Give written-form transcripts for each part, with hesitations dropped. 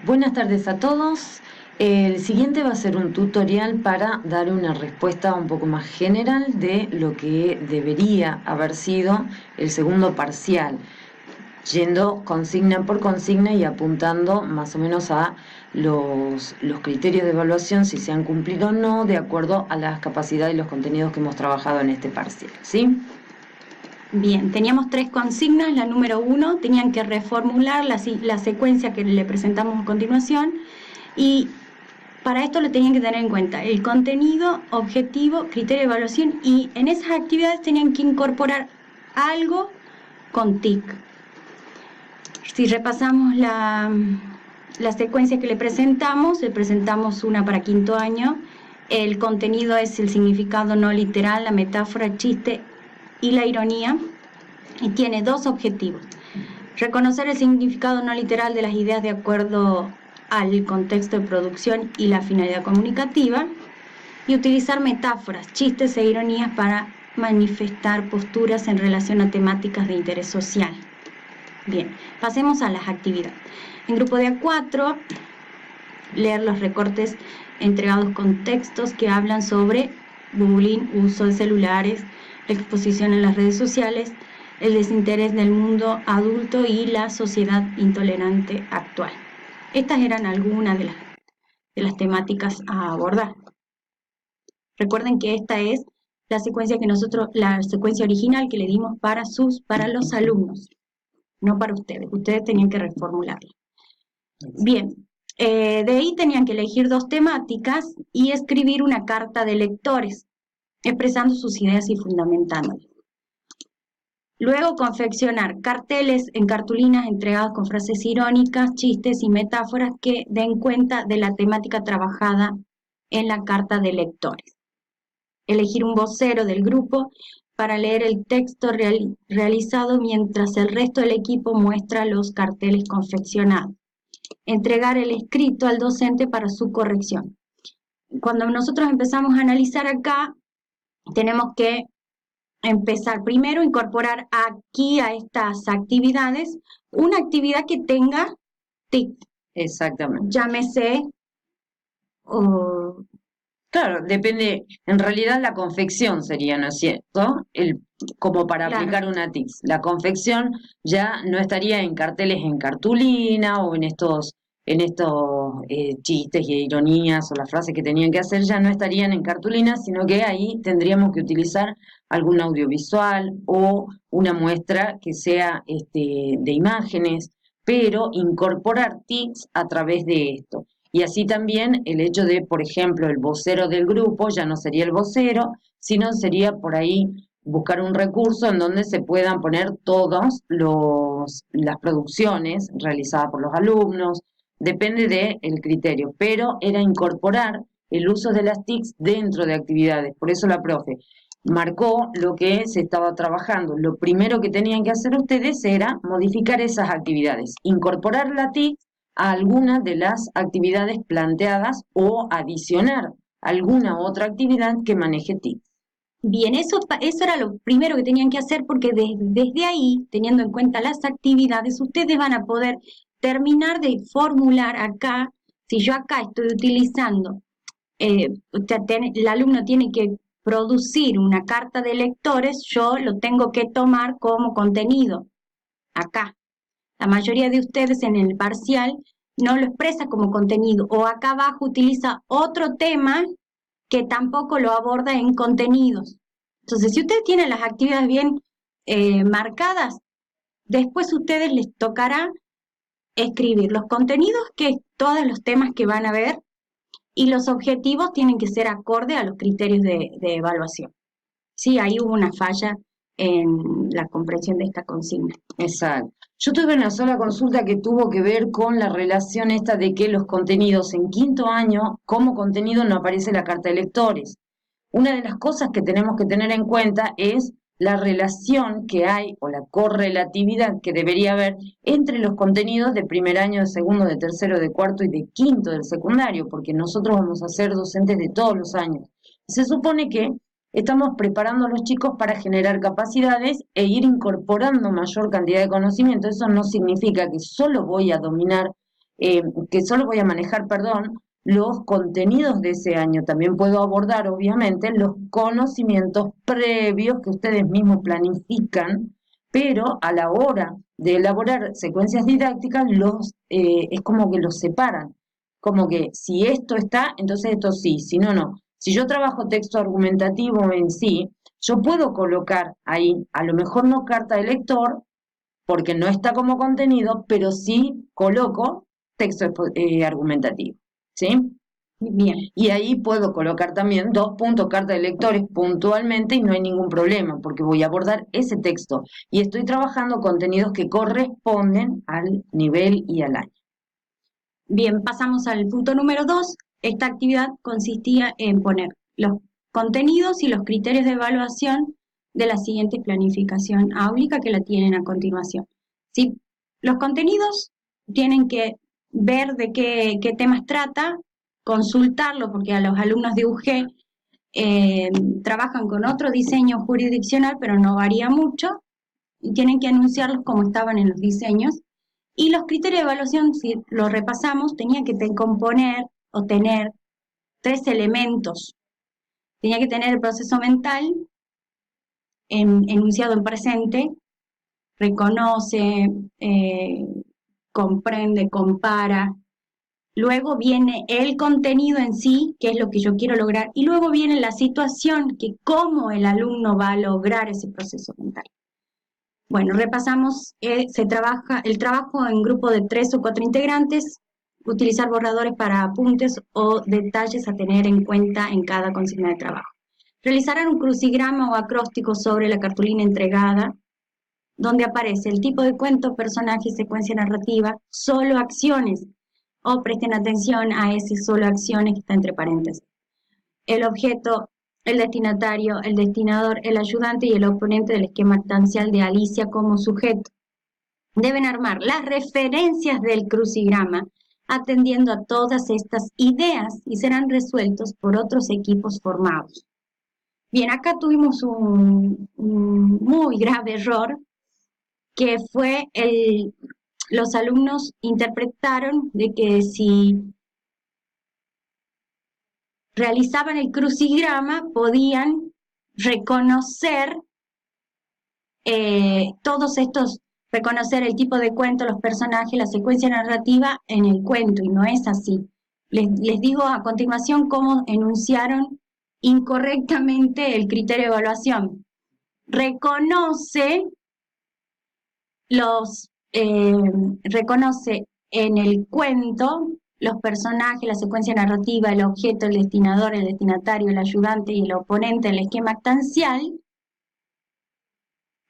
Buenas tardes a todos. El siguiente va a ser un tutorial para dar una respuesta un poco más general de lo que debería haber sido el segundo parcial, yendo consigna por consigna y apuntando más o menos a los criterios de evaluación, si se han cumplido o no, de acuerdo a las capacidades y los contenidos que hemos trabajado en este parcial, ¿sí? Bien, teníamos 3 consignas. La número 1, tenían que reformular la secuencia que le presentamos a continuación, y para esto lo tenían que tener en cuenta el contenido, objetivo, criterio de evaluación, y en esas actividades tenían que incorporar algo con TIC. Si repasamos la secuencia que le presentamos una para quinto año. El contenido es el significado no literal, la metáfora, el chiste y la ironía, y tiene 2 objetivos: reconocer el significado no literal de las ideas de acuerdo al contexto de producción y la finalidad comunicativa, y utilizar metáforas, chistes e ironías para manifestar posturas en relación a temáticas de interés social. Bien, pasemos a las actividades. En grupo de A4, leer los recortes entregados con textos que hablan sobre bullying, uso de celulares, la exposición en las redes sociales, el desinterés del mundo adulto y la sociedad intolerante actual. Estas eran algunas de las temáticas a abordar. Recuerden que esta es la secuencia la secuencia original que le dimos para los alumnos, no para ustedes. Ustedes tenían que reformularla. Bien, de ahí tenían que elegir 2 temáticas y escribir una carta de lectores, expresando sus ideas y fundamentándolas. Luego, confeccionar carteles en cartulinas entregados con frases irónicas, chistes y metáforas que den cuenta de la temática trabajada en la carta de lectores. Elegir un vocero del grupo para leer el texto realizado mientras el resto del equipo muestra los carteles confeccionados. Entregar el escrito al docente para su corrección. Cuando nosotros empezamos a analizar acá, tenemos que empezar primero a incorporar aquí a estas actividades una actividad que tenga TIC. Exactamente. Llámese Claro, depende, en realidad la confección sería, ¿no es cierto? Como para Claro. aplicar una TIC. La confección ya no estaría en carteles en cartulina o en estos chistes y ironías o las frases que tenían que hacer, ya no estarían en cartulina, sino que ahí tendríamos que utilizar algún audiovisual o una muestra que sea de imágenes, pero incorporar TICs a través de esto. Y así también el hecho de, por ejemplo, el vocero del grupo ya no sería el vocero, sino sería por ahí buscar un recurso en donde se puedan poner todas las producciones realizadas por los alumnos, depende del criterio, pero era incorporar el uso de las TICs dentro de actividades. Por eso la profe marcó lo que se estaba trabajando. Lo primero que tenían que hacer ustedes era modificar esas actividades, incorporar la TIC a alguna de las actividades planteadas o adicionar alguna otra actividad que maneje TIC. Bien, eso era lo primero que tenían que hacer, porque desde ahí, teniendo en cuenta las actividades, ustedes van a poder terminar de formular acá. Si yo acá estoy utilizando, el alumno tiene que producir una carta de lectores, yo lo tengo que tomar como contenido acá. La mayoría de ustedes en el parcial no lo expresa como contenido, o acá abajo utiliza otro tema que tampoco lo aborda en contenidos. Entonces, si ustedes tienen las actividades bien marcadas, después a ustedes les tocará escribir los contenidos, que es todos los temas que van a ver, y los objetivos tienen que ser acorde a los criterios de evaluación. Sí, ahí hubo una falla en la comprensión de esta consigna. Exacto. Yo tuve una sola consulta que tuvo que ver con la relación esta de que los contenidos en quinto año, como contenido no aparece la carta de lectores. Una de las cosas que tenemos que tener en cuenta es la relación que hay o la correlatividad que debería haber entre los contenidos de primer año, de segundo, de tercero, de cuarto y de quinto del secundario, porque nosotros vamos a ser docentes de todos los años. Se supone que estamos preparando a los chicos para generar capacidades e ir incorporando mayor cantidad de conocimiento. Eso no significa que solo voy a dominar que solo voy a manejar, perdón, los contenidos de ese año. También puedo abordar, obviamente, los conocimientos previos que ustedes mismos planifican, pero a la hora de elaborar secuencias didácticas, es como que los separan. Como que si esto está, entonces esto sí, si no, no. Si yo trabajo texto argumentativo en sí, yo puedo colocar ahí, a lo mejor no carta de lector, porque no está como contenido, pero sí coloco texto argumentativo, ¿sí? Bien, Y ahí puedo colocar también 2 puntos carta de lectores puntualmente y no hay ningún problema, porque voy a abordar ese texto y estoy trabajando contenidos que corresponden al nivel y al año. bien, pasamos al punto número 2. Esta actividad consistía en poner los contenidos y los criterios de evaluación de la siguiente planificación áulica que la tienen a continuación. ¿Sí? Los contenidos tienen que ver de qué temas trata, consultarlo, porque a los alumnos de UG trabajan con otro diseño jurisdiccional, pero no varía mucho, y tienen que anunciarlos como estaban en los diseños. Y los criterios de evaluación, si lo repasamos, tenían que componer o tener 3 elementos. Tenía que tener el proceso mental enunciado en presente, reconoce, comprende, compara. Luego viene el contenido en sí, que es lo que yo quiero lograr, y luego viene la situación, que cómo el alumno va a lograr ese proceso mental. Bueno, repasamos, se trabaja el trabajo en grupo de 3 o 4 integrantes, utilizar borradores para apuntes o detalles a tener en cuenta en cada consigna de trabajo. Realizarán un crucigrama o acróstico sobre la cartulina entregada, donde aparece el tipo de cuento, personaje, secuencia narrativa, solo acciones, o presten atención a ese solo acciones que está entre paréntesis. El objeto, el destinatario, el destinador, el ayudante y el oponente del esquema actancial de Alicia como sujeto. Deben armar las referencias del crucigrama atendiendo a todas estas ideas y serán resueltos por otros equipos formados. Bien, acá tuvimos un muy grave error, que fue los alumnos interpretaron de que si realizaban el crucigrama podían reconocer todos estos, reconocer el tipo de cuento, los personajes, la secuencia narrativa en el cuento, y no es así. Les digo a continuación cómo enunciaron incorrectamente el criterio de evaluación. Reconoce reconoce en el cuento los personajes, la secuencia narrativa, el objeto, el destinador, el destinatario, el ayudante y el oponente del esquema actancial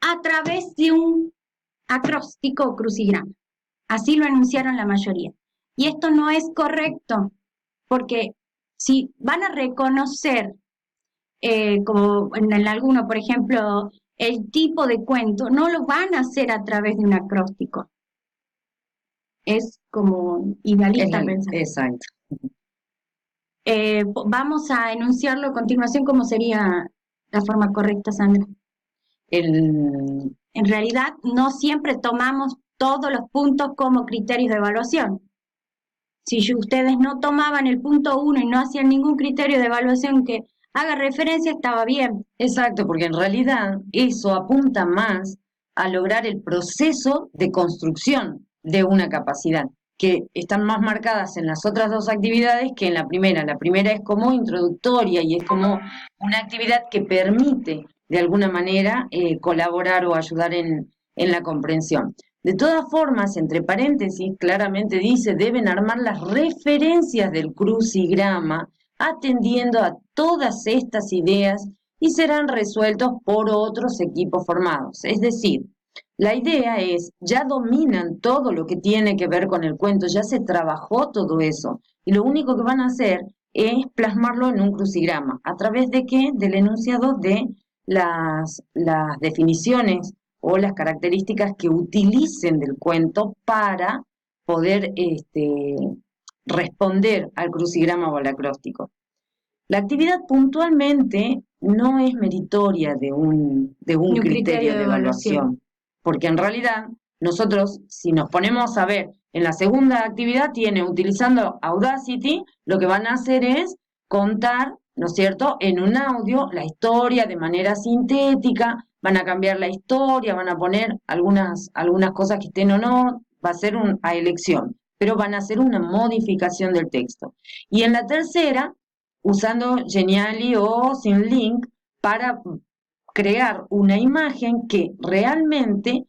a través de un acróstico o crucigrama. Así lo enunciaron la mayoría. Y esto no es correcto, porque si van a reconocer, como en alguno, por ejemplo, el tipo de cuento, no lo van a hacer a través de un acróstico. Es como idealista pensar. Exacto. Vamos a enunciarlo a continuación. ¿Cómo sería la forma correcta, Sandra? En realidad, no siempre tomamos todos los puntos como criterios de evaluación. Si ustedes no tomaban el punto 1 y no hacían ningún criterio de evaluación que haga referencia, estaba bien. Exacto, porque en realidad eso apunta más a lograr el proceso de construcción de una capacidad, que están más marcadas en las otras 2 actividades que en la primera. La primera es como introductoria y es como una actividad que permite de alguna manera colaborar o ayudar en la comprensión. De todas formas, entre paréntesis, claramente dice, deben armar las referencias del crucigrama atendiendo a todas estas ideas y serán resueltos por otros equipos formados. Es decir, la idea es, ya dominan todo lo que tiene que ver con el cuento, ya se trabajó todo eso, y lo único que van a hacer es plasmarlo en un crucigrama. ¿A través de qué? Del enunciado de las definiciones o las características que utilicen del cuento para poder responder al crucigrama o al acróstico. La actividad puntualmente no es meritoria de un criterio de evaluación, porque en realidad nosotros, si nos ponemos a ver En la segunda actividad tiene, utilizando Audacity, lo que van a hacer es contar, ¿no es cierto?, en un audio la historia de manera sintética, van a cambiar la historia, van a poner algunas cosas que estén o no, va a ser a elección, pero van a hacer una modificación del texto. Y en la tercera, usando Genially o Simlink para crear una imagen que realmente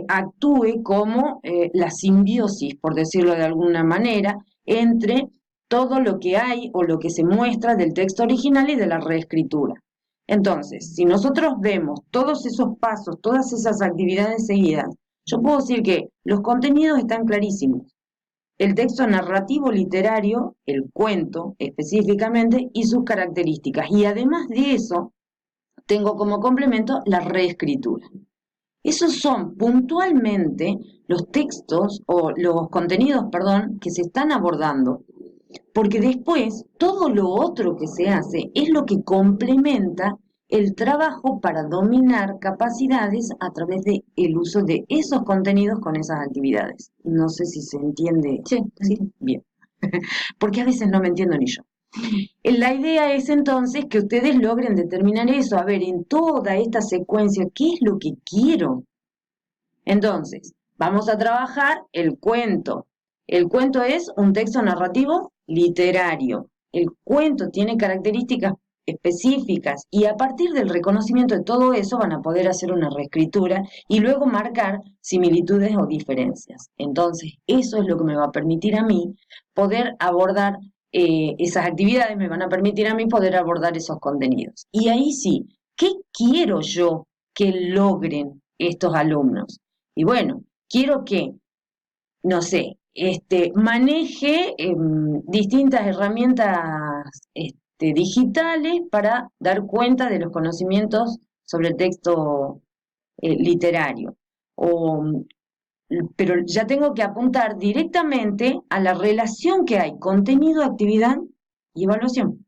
actúe como la simbiosis, por decirlo de alguna manera, entre todo lo que hay o lo que se muestra del texto original y de la reescritura. Entonces, si nosotros vemos todos esos pasos, todas esas actividades seguidas, yo puedo decir que los contenidos están clarísimos. El texto narrativo literario, el cuento específicamente, y sus características. Y además de eso, tengo como complemento la reescritura. Esos son puntualmente los textos o los contenidos, perdón, que se están abordando, porque después todo lo otro que se hace es lo que complementa el trabajo para dominar capacidades a través del uso de esos contenidos con esas actividades. No sé si se entiende. Sí, ¿Sí? Bien. Porque a veces no me entiendo ni yo. La idea es entonces que ustedes logren determinar eso, a ver, en toda esta secuencia, ¿qué es lo que quiero? Entonces, vamos a trabajar el cuento. El cuento es un texto narrativo literario. El cuento tiene características específicas y a partir del reconocimiento de todo eso van a poder hacer una reescritura y luego marcar similitudes o diferencias. Entonces, eso es lo que me va a permitir a mí poder abordar esas actividades, me van a permitir a mí poder abordar esos contenidos. Y ahí sí, ¿qué quiero yo que logren estos alumnos? Y bueno, quiero que, no sé, maneje distintas herramientas digitales para dar cuenta de los conocimientos sobre el texto literario. Pero ya tengo que apuntar directamente a la relación que hay contenido, actividad y evaluación.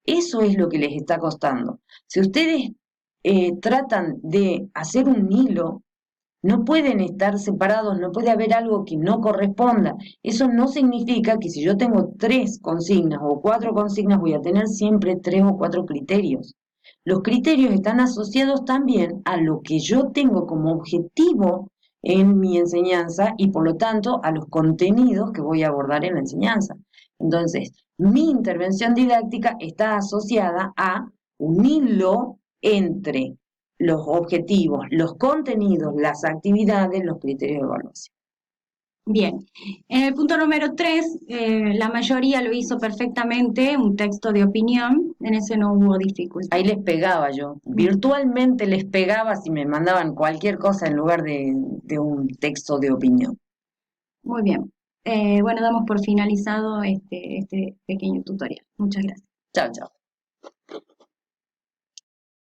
Eso es lo que les está costando. Si ustedes tratan de hacer un hilo, no pueden estar separados, no puede haber algo que no corresponda. Eso no significa que si yo tengo 3 consignas o 4 consignas voy a tener siempre 3 o 4 criterios. Los criterios están asociados también a lo que yo tengo como objetivo en mi enseñanza y por lo tanto a los contenidos que voy a abordar en la enseñanza. Entonces, mi intervención didáctica está asociada a un hilo entre los objetivos, los contenidos, las actividades, los criterios de evaluación. Bien, en el punto número 3, la mayoría lo hizo perfectamente, un texto de opinión, en ese no hubo dificultad. Ahí les pegaba yo, virtualmente les pegaba si me mandaban cualquier cosa en lugar de un texto de opinión. Muy bien, bueno, damos por finalizado este pequeño tutorial. Muchas gracias. Chao, chao.